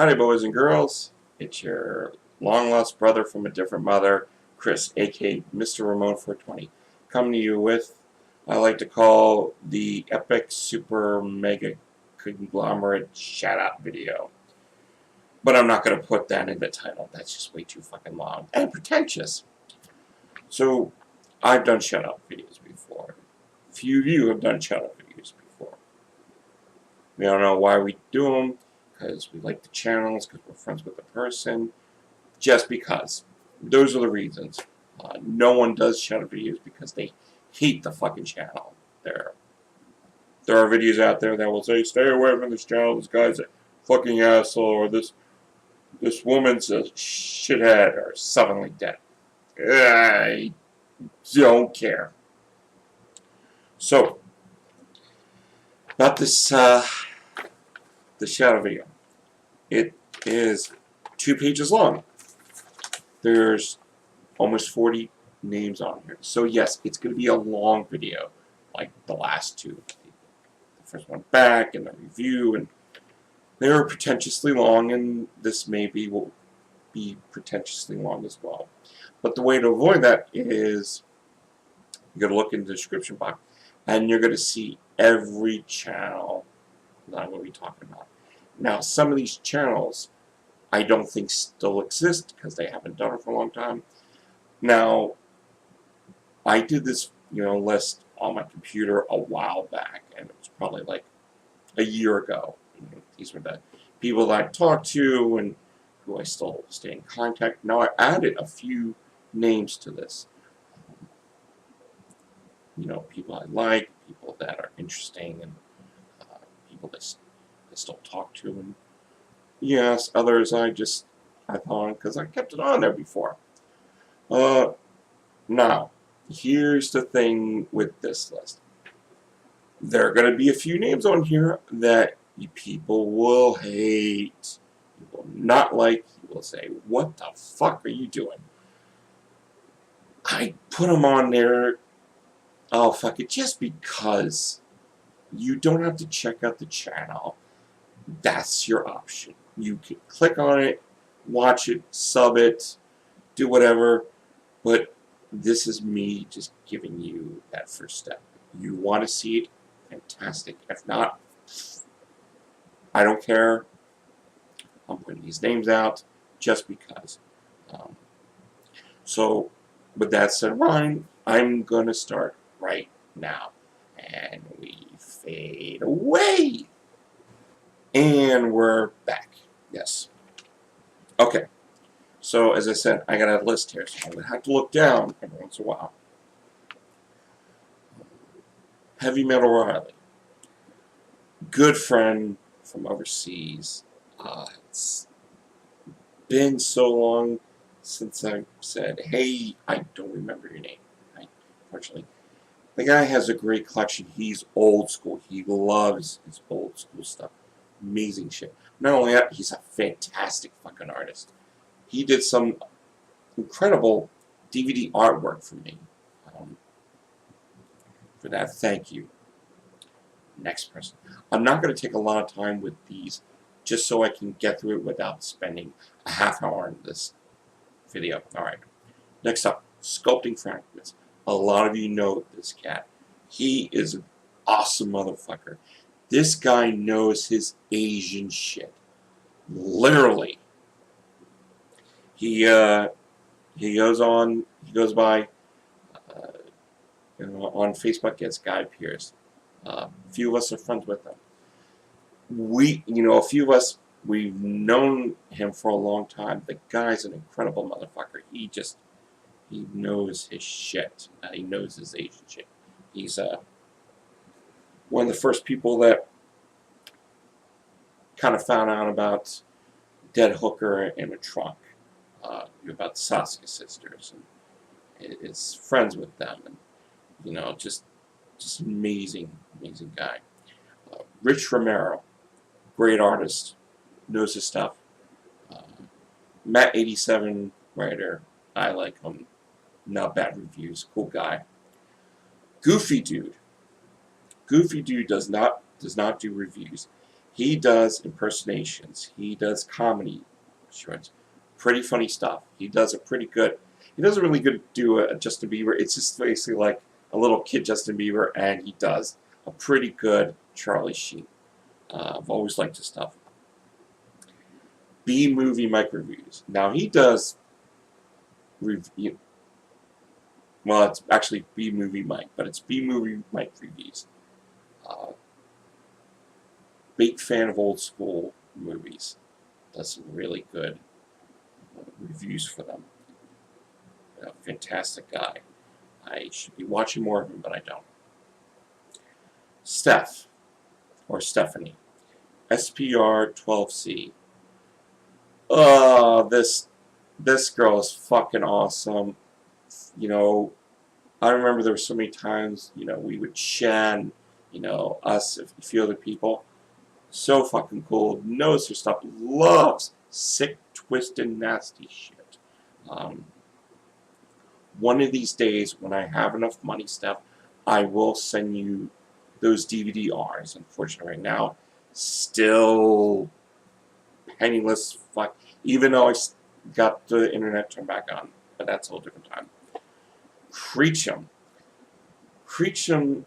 Howdy, boys and girls. It's your long-lost brother from a different mother, Chris, a.k.a. Mr. Ramon 420, coming to you with, I like to call, the epic, super, mega, conglomerate shout-out video. But I'm not going to put that in the title. That's just way too fucking long and pretentious. So, I've done shout-out videos before. A few of you have done shout-out videos before. We don't know why we do them. Because we like the channels, because we're friends with the person, just because. Those are the reasons. No one does shout-out videos because they hate the fucking channel. There are videos out there that will say, stay away from this channel, this guy's a fucking asshole, or this woman's a shithead, or something like that. I don't care. So, about this, the shout-out video. It is 2 pages long. There's almost 40 names on here. So yes, it's going to be a long video, like the last two. The first one back, and the review, and they were pretentiously long, and this maybe will be pretentiously long as well. But the way to avoid that is you're going to look in the description box, and you're going to see every channel that I'm going to be talking about. Now, some of these channels I don't think still exist because they haven't done it for a long time. Now, I did this, list on my computer a while back, and it was probably like a year ago. These were the people that I talked to and who I still stay in contact. Now, I added a few names to this. People I like, people that are interesting, and people that I still talk to, and yes, others I thought because I kept it on there before. Now, here's the thing with this list. There are going to be a few names on here that people will hate. You will not like. You will say, what the fuck are you doing? I put them on there, oh fuck it, just because. You don't have to check out the channel. That's your option. You can click on it, watch it, sub it, do whatever, but this is me just giving you that first step. You want to see it? Fantastic. If not, I don't care. I'm putting these names out just because. So, with that said, Ryan, I'm going to start right now. And we fade away. And we're back. Yes. Okay. So, as I said, I got a list here, so I'm going to have to look down every once in a while. Heavy Metal Riley. Good friend from overseas. It's been so long since I said, hey, I don't remember your name. Unfortunately. The guy has a great collection. He's old school. He loves his old school stuff. Amazing shit. Not only that, he's a fantastic fucking artist. He did some incredible DVD artwork for me. For that, thank you. Next person. I'm not going to take a lot of time with these, just so I can get through it without spending a half hour on this video. Alright. Next up, Sculpting Fragments. A lot of you know this cat. He is an awesome motherfucker. This guy knows his Asian shit. Literally. He goes by on Facebook as Guy Pierce. A few of us are friends with him. A few of us, we've known him for a long time. The guy's an incredible motherfucker. He knows his shit. He knows his Asian shit. He's one of the first people that kind of found out about Dead Hooker in a Trunk, about the Sasuke sisters, and is friends with them, and just amazing guy. Rich Romero, great artist, knows his stuff. Matt 87 writer, I like him. Not bad reviews, cool guy. Goofy Dude. Goofy Dude does not do reviews. He does impersonations. He does comedy shorts. Pretty funny stuff. He does a pretty good. He does a really good do a Justin Bieber. It's just basically like a little kid Justin Bieber, and he does a pretty good Charlie Sheen. I've always liked his stuff. B-movie Mike reviews. Now he does review. Well, it's actually B-movie Mike, but it's B-movie Mike reviews. Big fan of old school movies. Does some really good reviews for them. Fantastic guy. I should be watching more of him, but I don't. Steph, or Stephanie, SPR12C. This girl is fucking awesome. You know, I remember there were so many times, you know, we would shan, you know, us, a few other people. So fucking cool. Knows her stuff. Loves sick, twisted, nasty shit. One of these days, when I have enough money, Steph, I will send you those DVD-Rs. Unfortunately, right now, still penniless. Fuck. Even though I got the internet turned back on, but that's a whole different time. Creechum. Creechum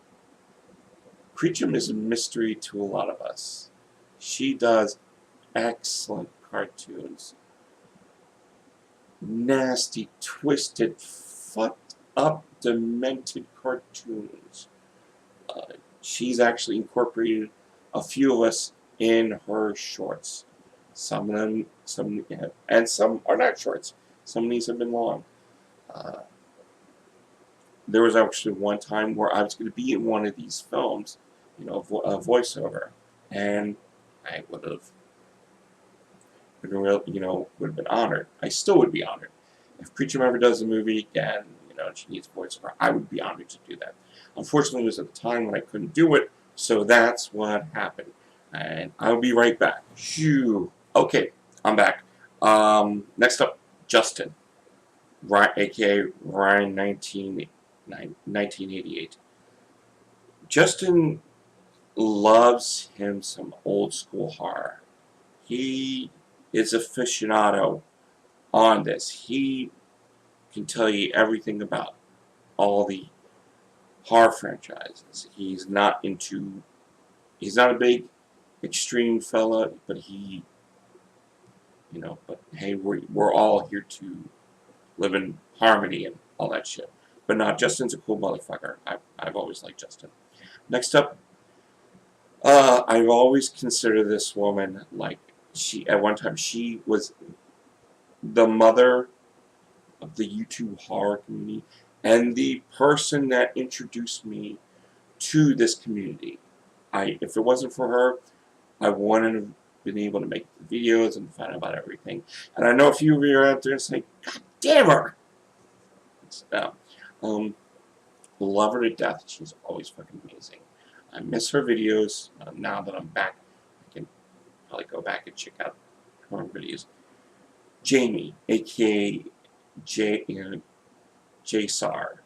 is a mystery to a lot of us. She does excellent cartoons. Nasty, twisted, fucked up, demented cartoons. She's actually incorporated a few of us in her shorts. Some of them, and some are not shorts. Some of these have been long. There was actually one time where I was going to be in one of these films, you know, a voiceover, and I would have been honored. I still would be honored. If Preacher ever does a movie again, you know, and she needs a voiceover, I would be honored to do that. Unfortunately, it was at the time when I couldn't do it, so that's what happened. And I'll be right back. Shoo. Okay, I'm back. Next up, Justin, aka Ryan 1988. Justin loves him some old school horror. He is aficionado on this. He can tell you everything about all the horror franchises. He's not a big extreme fella, but but hey, we're all here to live in harmony and all that shit. But no, Justin's a cool motherfucker. I've always liked Justin. Next up, I've always considered this woman like at one time she was the mother of the YouTube horror community and the person that introduced me to this community. If it wasn't for her, I wouldn't have been able to make the videos and find out about everything. And I know a few of you are out there saying, God damn her! Love her to death. She's always fucking amazing. I miss her videos. Now that I'm back, I can probably go back and check out her videos. Jamie, aka J-Sar.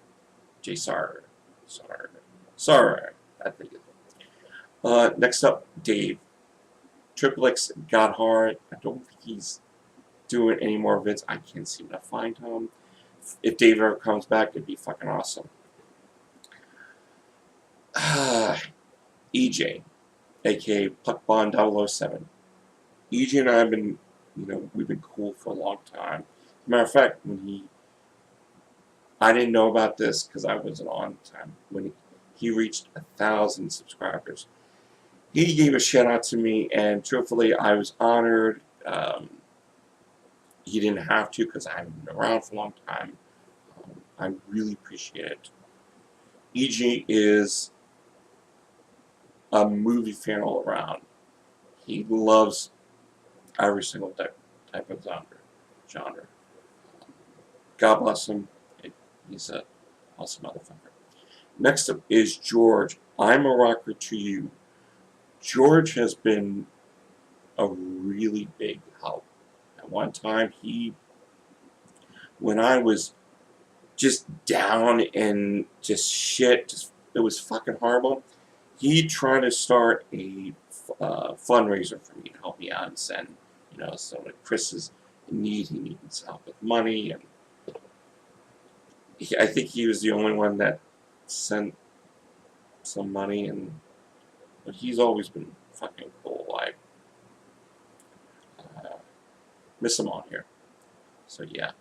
I think it is. Next up, Dave. Triple X got hard. I don't think he's doing any more vids. I can't seem to find him. If Dave ever comes back, it'd be fucking awesome. EJ, aka Puckbond 007. EJ and I have been, we've been cool for a long time. Matter of fact, I didn't know about this because I wasn't on time. When he reached 1,000 subscribers, he gave a shout out to me, and truthfully, I was honored. He didn't have to because I haven't been around for a long time. I really appreciate it. EJ is a movie fan all around. He loves every single type of genre. God bless him. He's an awesome motherfucker. Next up is George. I'm a rocker to you. George has been a really big help. At one time, when I was just down and just shit, it was fucking horrible, he tried to start a fundraiser for me to help me out and send, so when Chris is in need, he needs help with money, and I think he was the only one that sent some money, but he's always been fucking cool. I miss him on here. So yeah,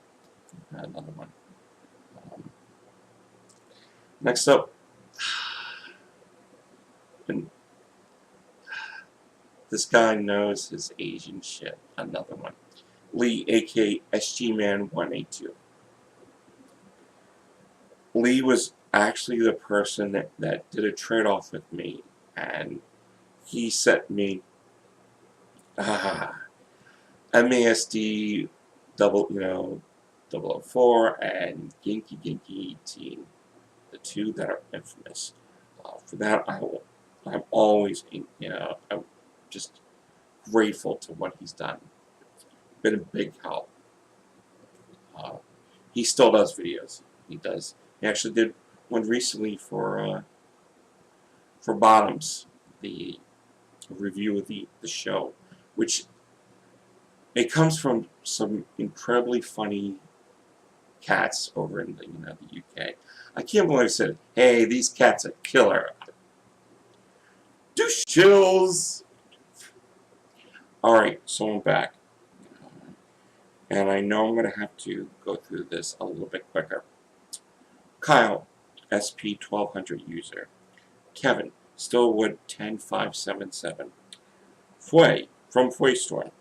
another one. Next up, and this guy knows his Asian shit. Another one. Lee, aka SG-Man 182. Lee was actually the person that did a trade-off with me, and he sent me MASD double, 004 and Genki Genki 18, the two that are infamous. For that, I'm always, I'm just grateful to what he's done. Been a big help. He still does videos. He does. He actually did one recently for Bottoms, the review of the show, which it comes from some incredibly funny cats over in the UK. I can't believe I said, "Hey, these cats are killer." Douche chills. All right, so I'm back, and I know I'm gonna have to go through this a little bit quicker. Kyle, SP1200 user. Kevin, Stillwood 10577. Foy from Foy Storm.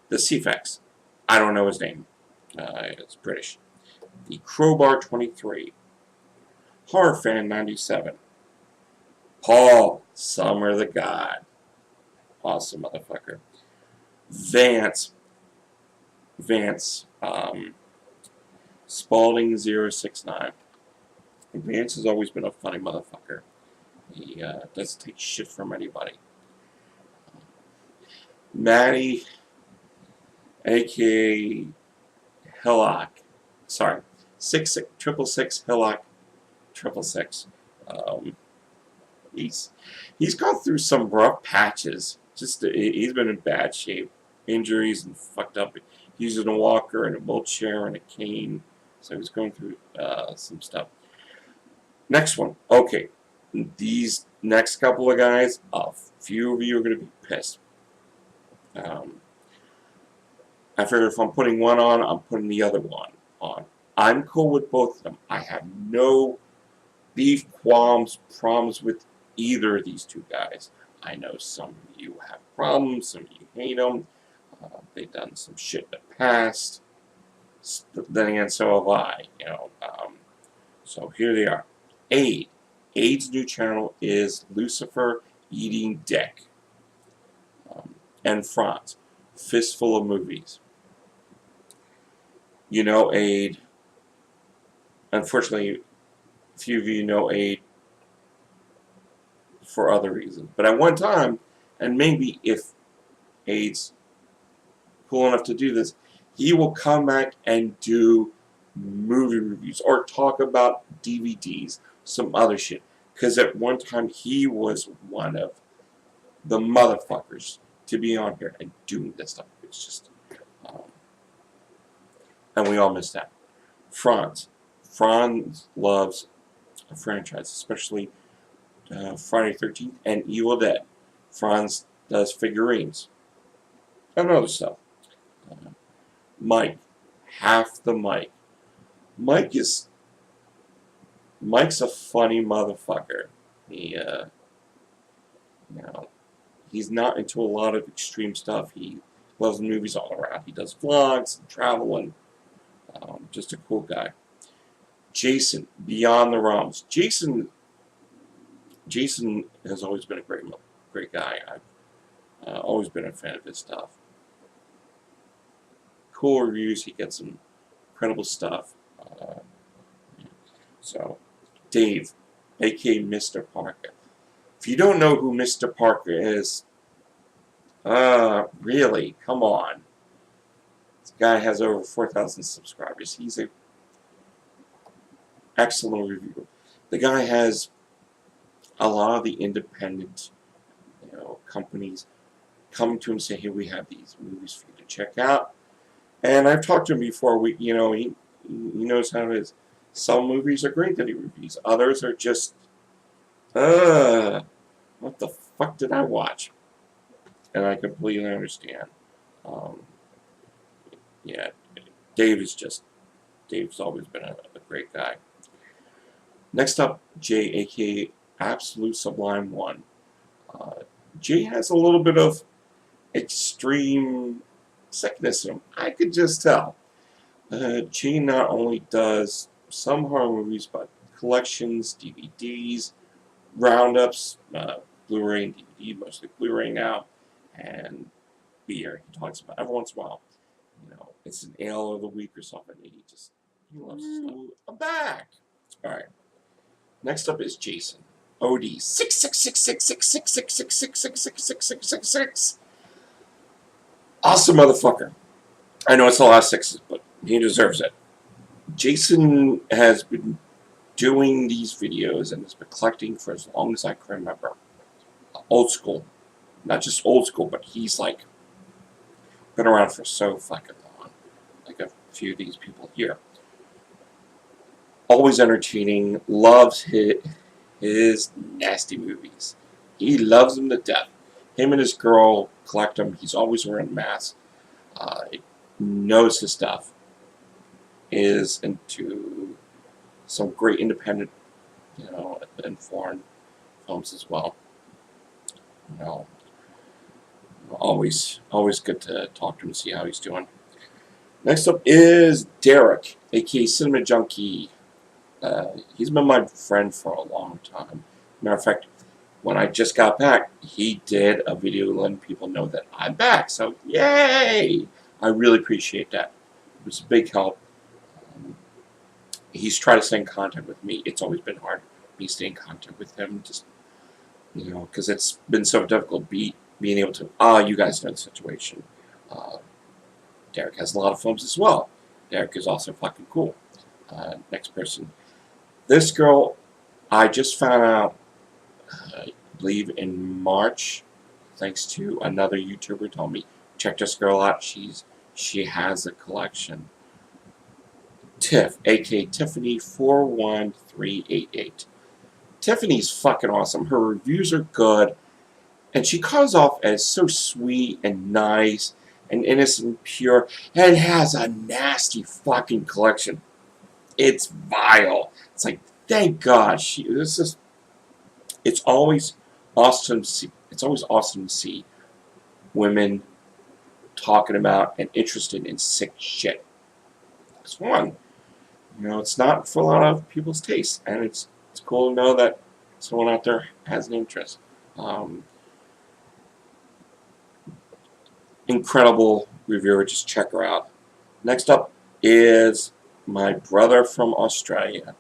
The CFX, I don't know his name. It's British. The Crowbar 23. Horror Fan 97. Paul, Summer the God. Awesome motherfucker. Vance, Spalding 069. Vance has always been a funny motherfucker. He doesn't take shit from anybody. Maddie, aka Hillock, sorry, 666 Hillock 666. He's gone through some rough patches. He's been in bad shape, injuries and fucked up. He's using a walker and a wheelchair and a cane, so he's going through some stuff. Next one, okay. These next couple of guys, a few of you are going to be pissed. I figure if I'm putting one on, I'm putting the other one on. I'm cool with both of them. I have no beef, qualms, problems with either of these two guys. I know some of you have problems, some of you hate them. They've done some shit in the past. But then again, so have I. So here they are. Aid. Aid's new channel is Lucifer Eating Dick. And Franz, Fistful of Movies. You know Aid. Unfortunately, a few of you know Aid for other reasons. But at one time, and maybe if Aid's cool enough to do this, he will come back and do movie reviews or talk about DVDs, some other shit. Because at one time, he was one of the motherfuckers to be on here and doing this stuff. It's just, and we all miss that. Franz loves a franchise, especially Friday the 13th and Evil Dead. Franz does figurines and other stuff. Mike, half the Mike. Mike's a funny motherfucker. He's not into a lot of extreme stuff. He loves movies all around. He does vlogs and travel, and just a cool guy. Jason, Beyond the Realms. Jason has always been a great guy. I've always been a fan of his stuff. Cool reviews. He gets some incredible stuff. So, Dave, aka Mr. Parker. If you don't know who Mr. Parker is, really, come on. This guy has over 4,000 subscribers. He's an excellent reviewer. The guy has a lot of the independent, companies come to him and say, hey, we have these movies for you to check out. And I've talked to him before. He knows how it is. Some movies are great that he reviews. Others are just, what the fuck did I watch? And I completely understand. Um, yeah, Dave's always been a great guy. Next up, Jay, aka Absolute Sublime One. Jay has a little bit of extreme sickness in him. I could just tell. Jay not only does some horror movies, but collections, DVDs, roundups, Blu-ray and DVD, mostly Blu-ray now, and beer. He talks about every once in a while. It's an ale of the week or something. He loves his stuff. I'm back. All right. Next up is Jason. OD 666666666666666. Awesome motherfucker. I know it's a lot of sixes, but he deserves it. Jason has been doing these videos and has been collecting for as long as I can remember. Old school. Not just old school, but he's like been around for so fucking long. Like a few of these people here. Always entertaining. Loves his nasty movies. He loves them to death. Him and his girl collect them. He's always wearing a mask. Knows his stuff. Is into some great independent, and foreign films as well. Always good to talk to him and see how he's doing. Next up is Derek, aka Cinema Junkie. He's been my friend for a long time. Matter of fact, when I just got back, he did a video letting people know that I'm back. So, yay! I really appreciate that. It was a big help. He's tried to stay in contact with me. It's always been hard me staying in contact with him. Just, because it's been so difficult being able to, you guys know the situation. Derek has a lot of films as well. Derek is also fucking cool. Next person. This girl, I just found out, I believe in March, thanks to another YouTuber told me, check this girl out. She has a collection. Tiff, aka Tiffany 41388. Tiffany's fucking awesome. Her reviews are good, and she comes off as so sweet and nice and innocent and pure, and has a nasty fucking collection. It's vile. It's like, thank God it's always awesome to see. It's always awesome to see women talking about and interested in sick shit. It's fun. It's not for a lot of people's taste, and it's cool to know that someone out there has an interest. Incredible reviewer. Just check her out. Next up is my brother from Australia,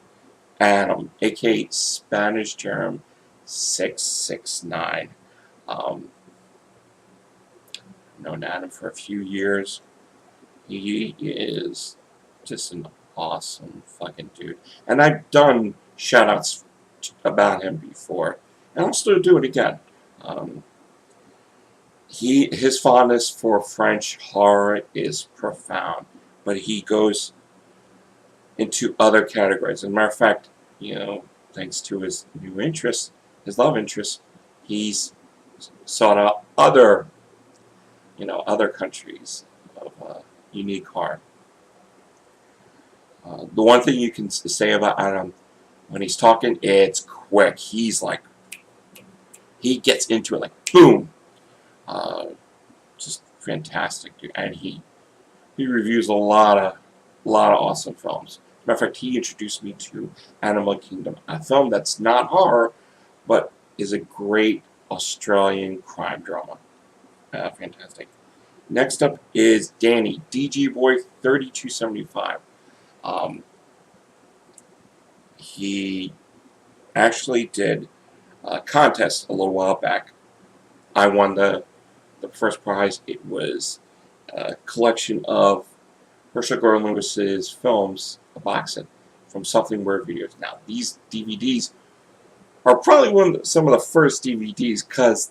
Adam, aka Spanish Germ 669. Known Adam for a few years. He is just an awesome fucking dude. And I've done shout-outs about him before, and I'll still do it again. His fondness for French horror is profound, but he goes into other categories. As a matter of fact, thanks to his new interest, his love interest, he's sought out other countries of unique horror. The one thing you can say about Adam, when he's talking, it's quick. He's like, he gets into it like boom. Just fantastic, dude. And he reviews a lot of awesome films. As a matter of fact, he introduced me to Animal Kingdom, a film that's not horror, but is a great Australian crime drama. Fantastic. Next up is Danny, DG Boy 3275. He actually did a contest a little while back. I won the first prize. It was a collection of Herschel Gordon Lewis's films, a box set from Something Weird Videos. Now, these DVDs are probably some of the first DVDs, because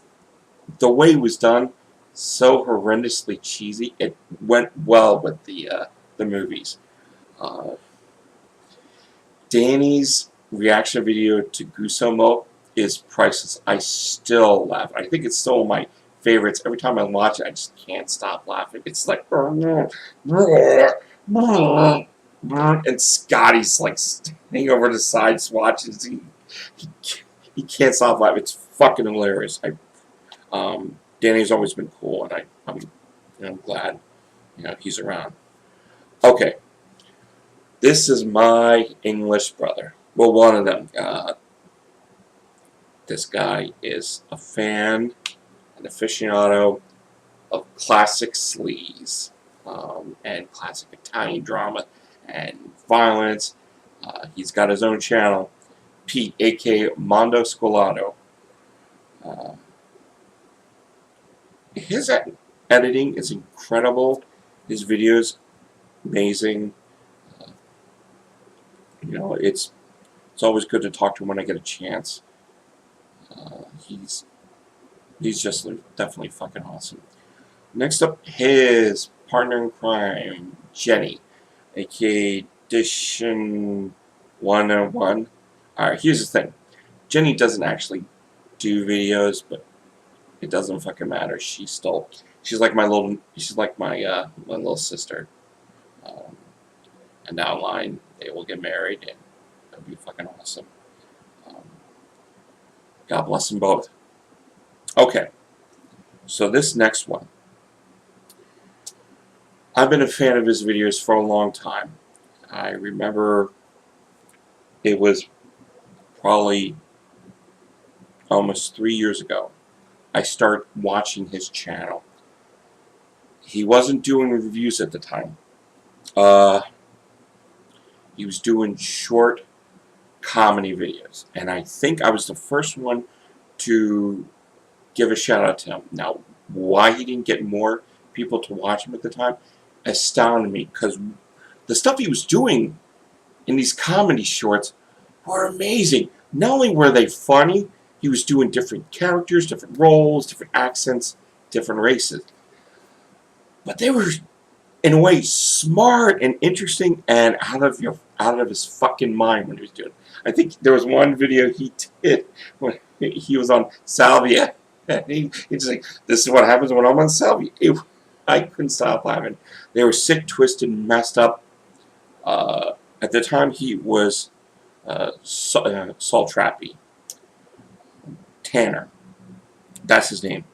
the way it was done, so horrendously cheesy, it went well with the movies. Uh, Danny's reaction video to Gusumo is priceless. I still laugh. I think it's still my favorites. Every time I watch it, I just can't stop laughing. It's like, and Scotty's like standing over the sides watching. He, he can't stop laughing. It's fucking hilarious. Danny's always been cool, and I'm glad he's around. Okay. This is my English brother. Well, one of them. This guy is a fan, an aficionado of classic sleaze and classic Italian drama and violence. He's got his own channel, Pete, a.k.a. Mondo Scolato. His editing is incredible. His videos, amazing. It's always good to talk to him when I get a chance. He's just definitely fucking awesome. Next up, his partner in crime, Jenny, aka Edition 101. Alright, here's the thing. Jenny doesn't actually do videos, but it doesn't fucking matter. She's like my little sister. And down the line, they will get married, and it'll be fucking awesome. God bless them both. Okay, so this next one. I've been a fan of his videos for a long time. I remember it was probably almost 3 years ago. I started watching his channel. He wasn't doing reviews at the time. He was doing short comedy videos, and I think I was the first one to give a shout out to him. Now, why he didn't get more people to watch him at the time astounded me, because the stuff he was doing in these comedy shorts were amazing. Not only were they funny, he was doing different characters, different roles, different accents, different races, but they were, in a way, smart and interesting and out of his fucking mind when he was doing it. I think there was one video he did when he was on Salvia. And he's like, this is what happens when I'm on Salvia. I couldn't stop laughing. They were sick, twisted, messed up. At the time, he was Salt Trappy. Tanner. That's his name.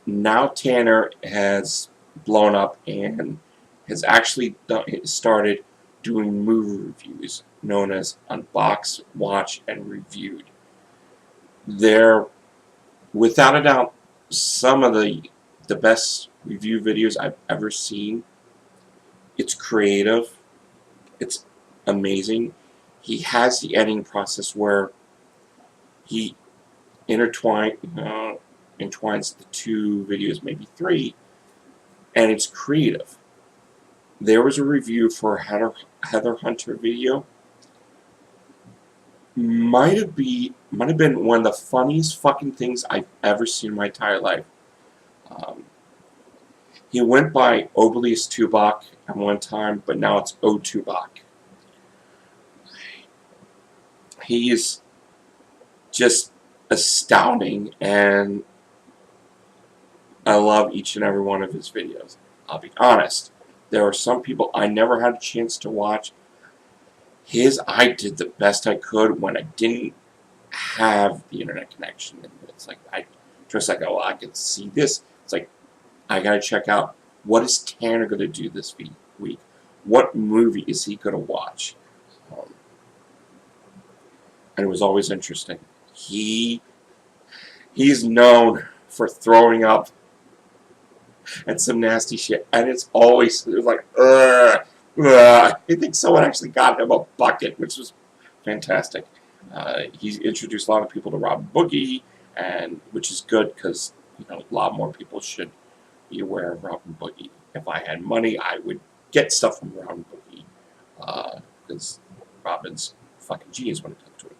Now Tanner has blown up and has actually started doing movie reviews known as Unbox, Watch, and Reviewed. They're, without a doubt, some of the best review videos I've ever seen. It's creative. It's amazing. He has the editing process where he intertwines the two videos, maybe three, and it's creative. There was a review for a Heather Hunter video. Might have been one of the funniest fucking things I've ever seen in my entire life. He went by Obelius Tubach at one time, but now it's O Tubach. He is just astounding, and I love each and every one of his videos. I'll be honest. There are some people I never had a chance to watch. I did the best I could when I didn't have the internet connection. And it's like, I can see this. It's like, I gotta check out, what is Tanner gonna do this week? What movie is he gonna watch? And it was always interesting. He's known for throwing up and some nasty shit, and it was like, I think someone actually got him a bucket, which was fantastic. He's introduced a lot of people to Robin Boogie, and which is good because a lot more people should be aware of Robin Boogie. If I had money, I would get stuff from Robin Boogie because Robin's fucking genius when it comes to it.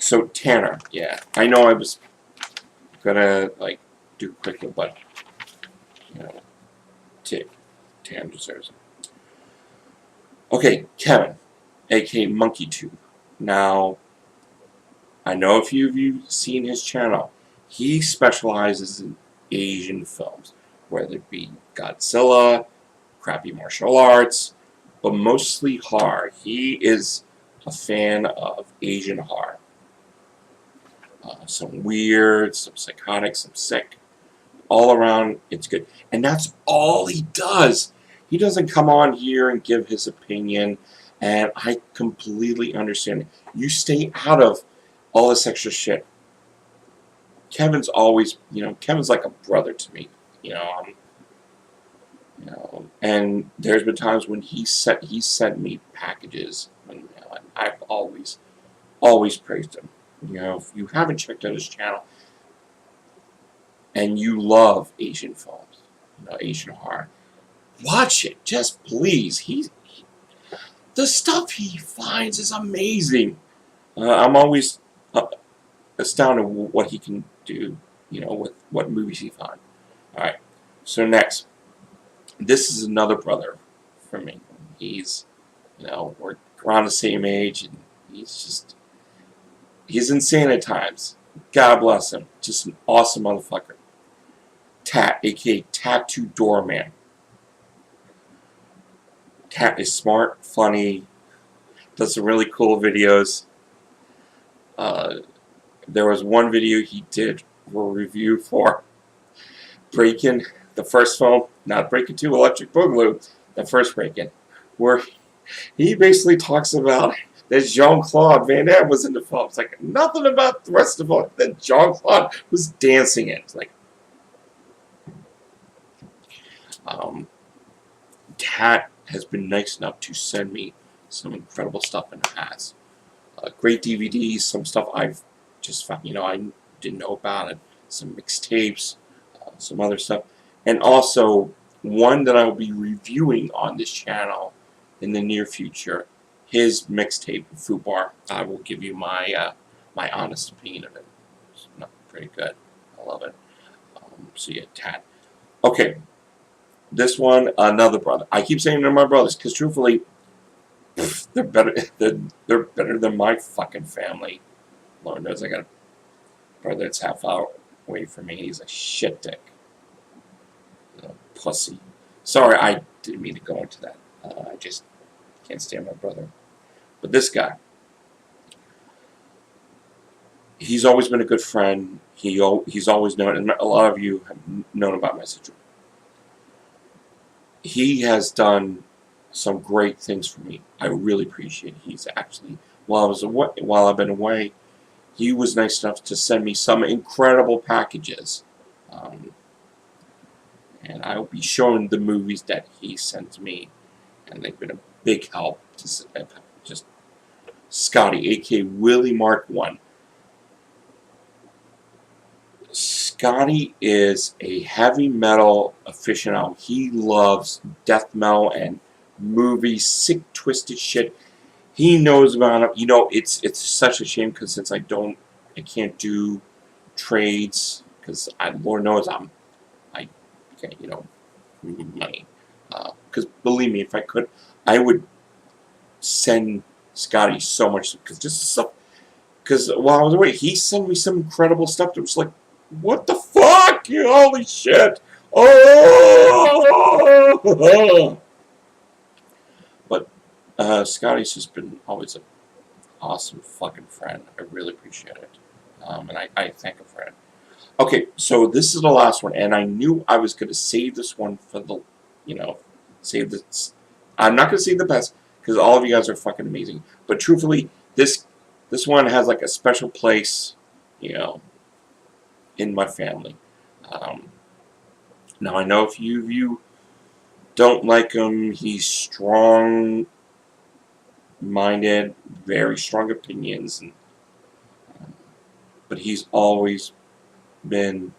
So Tanner, yeah, I know I was gonna like do quickly, but you know, Tam deserves it. Okay, Kevin, aka MonkeyTube. Now, I know a few of you have seen his channel. He specializes in Asian films, whether it be Godzilla, crappy martial arts, but mostly horror. He is a fan of Asian horror. Some weird, some psychotic, some sick. All around, it's good. And that's all he does. He doesn't come on here and give his opinion, and I completely understand it. You stay out of all this extra shit. Kevin's always, Kevin's like a brother to me. And there's been times when he sent me packages, and I've always praised him. If you haven't checked out his channel and you love Asian films, Asian horror, watch it. Just please. The stuff he finds is amazing. I'm always astounded with what he can do, with what movies he finds. Alright, so next. This is another brother for me. He's, we're around the same age, and he's insane at times. God bless him. Just an awesome motherfucker. Tat, aka Tattoo Doorman. Tat is smart, funny, does some really cool videos. There was one video he did a review for Breakin', the first film, not Breakin' 2 Electric Boogaloo, the first Breakin', where he basically talks about that Jean-Claude Van Damme was in the film. It's like nothing about the rest of it that Jean-Claude was dancing in. It's like, Tat has been nice enough to send me some incredible stuff in the past. Great DVDs, some stuff I've just found, I didn't know about it, some mixtapes, some other stuff, and also one that I will be reviewing on this channel in the near future, his mixtape, Fubar. I will give you my my honest opinion of it. It's not pretty good. I love it. So yeah, Tat. Okay, this one, another brother. I keep saying they're my brothers because truthfully, they're better. They're better than my fucking family. Lord knows I got a brother that's half hour away from me. He's a shit dick. Pussy. Sorry, I didn't mean to go into that. I just can't stand my brother. But this guy, he's always been a good friend. He's always known, and a lot of you have known about my situation. He has done some great things for me. I really appreciate it. He's actually, while I've been away, he was nice enough to send me some incredible packages. And I will be showing the movies that he sent me, and they've been a big help. Just Scotty, aka Willie Mark 1. Scotty is a heavy metal aficionado. He loves death metal and movies, sick, twisted shit. He knows about it. It's such a shame because since I can't do trades because Lord knows I can't, money. Because believe me, if I could, I would send Scotty so much because just stuff. Because while I was away, he sent me some incredible stuff that was like, what the fuck? Holy shit! Oh! But Scotty's just been always an awesome fucking friend. I really appreciate it. And I thank him for it. Okay, so this is the last one, and I knew I was going to save this one for the, save this. I'm not going to save the best, because all of you guys are fucking amazing. But truthfully, this one has like a special place, in my family. Now, I know a few of you don't like him. He's strong-minded, very strong opinions, but he's always been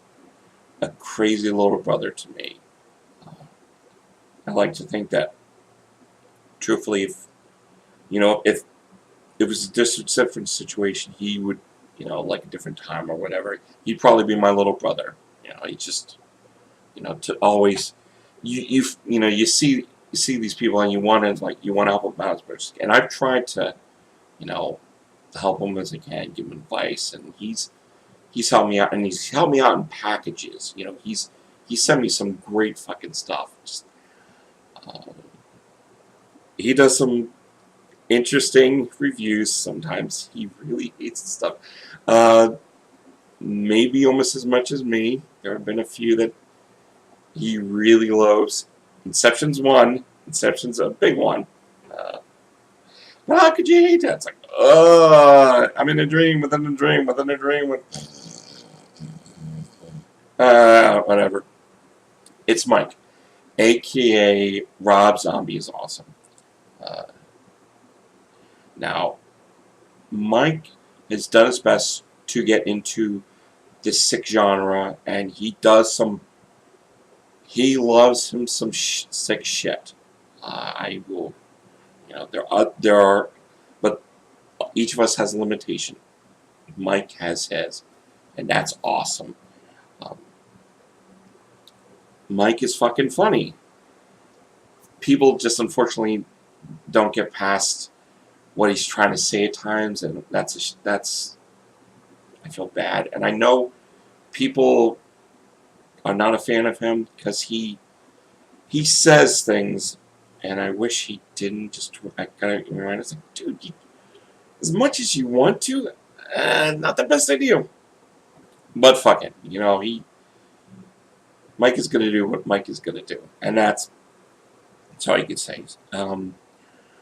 a crazy little brother to me. I like to think that, truthfully, if it was a different situation, he would you know, like a different time or whatever, he'd probably be my little brother. You know, he just, you know, to always, you know, you see these people and you want to help them out, and I've tried to, you know, help him as I can, give him advice, and he's helped me out, and he's helped me out in packages. You know, he sent me some great fucking stuff. Just, uh, he does some interesting reviews sometimes. He really hates the stuff. Maybe almost as much as me. There have been a few that he really loves. Inception's one. Inception's a big one. Uh, but how could you hate that? It's like, I'm in a dream within a dream within a dream. Whatever. It's Mike, aka Rob Zombie is awesome. Uh, Now, Mike has done his best to get into this sick genre, and he does some. He loves him some sick shit. I will, you know, there are, but each of us has a limitation. Mike has his, and that's awesome. Um, Mike is fucking funny. People just unfortunately don't get past what he's trying to say at times, and that's I feel bad, and I know people are not a fan of him because he says things, and I wish he didn't. Just I gotta remind us, like, dude, as much as you want to, not the best idea. But fuck it, you know, Mike is gonna do what Mike is gonna do, and that's all you can say.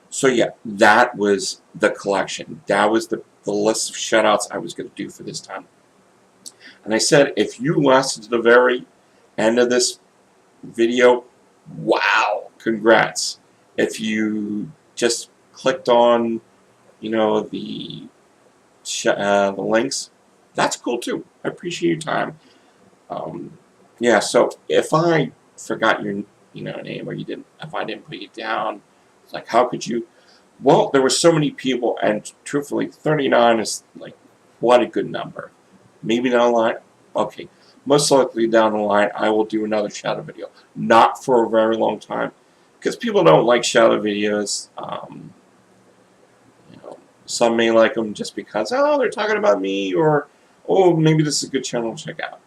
So yeah, that was the collection. That was the list of shoutouts I was going to do for this time. And I said, if you lasted to the very end of this video, wow, congrats. If you just clicked on, you know, the links, that's cool too. I appreciate your time. Yeah, so if I forgot your name, or if I didn't put you down, it's like, how could you? Well, there were so many people, and truthfully, 39 is like, what a good number. Maybe down the line, okay, most likely down the line, I will do another shout-out video. Not for a very long time, because people don't like shout-out videos. You know, some may like them just because, oh, they're talking about me, or, oh, maybe this is a good channel to check out.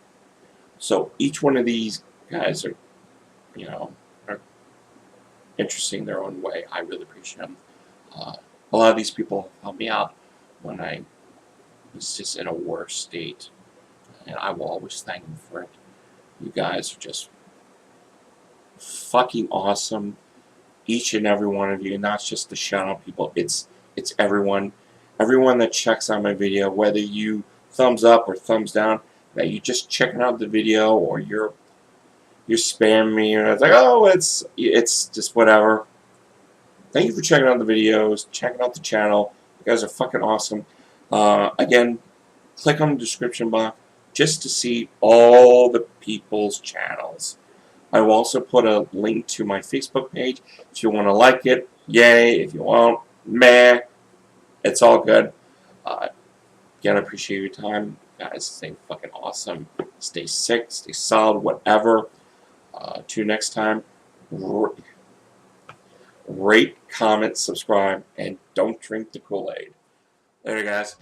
So each one of these guys are, you know, are interesting in their own way. I really appreciate them. A lot of these people helped me out when I was just in a worse state, and I will always thank them for it. You guys are just fucking awesome, each and every one of you, not just the shout-out people. It's everyone that checks out my video, whether you thumbs up or thumbs down, that you just checking out the video, or you're spamming me, and it's like, oh, it's just whatever. Thank you for checking out the videos, checking out the channel. You guys are fucking awesome. Again, click on the description box just to see all the people's channels. I will also put a link to my Facebook page. If you want to like it, yay. If you won't, meh. It's all good. Again, I appreciate your time. Guys, stay fucking awesome. Stay sick, stay solid, whatever. Till next time. Rate, comment, subscribe, and don't drink the Kool-Aid. Later, guys.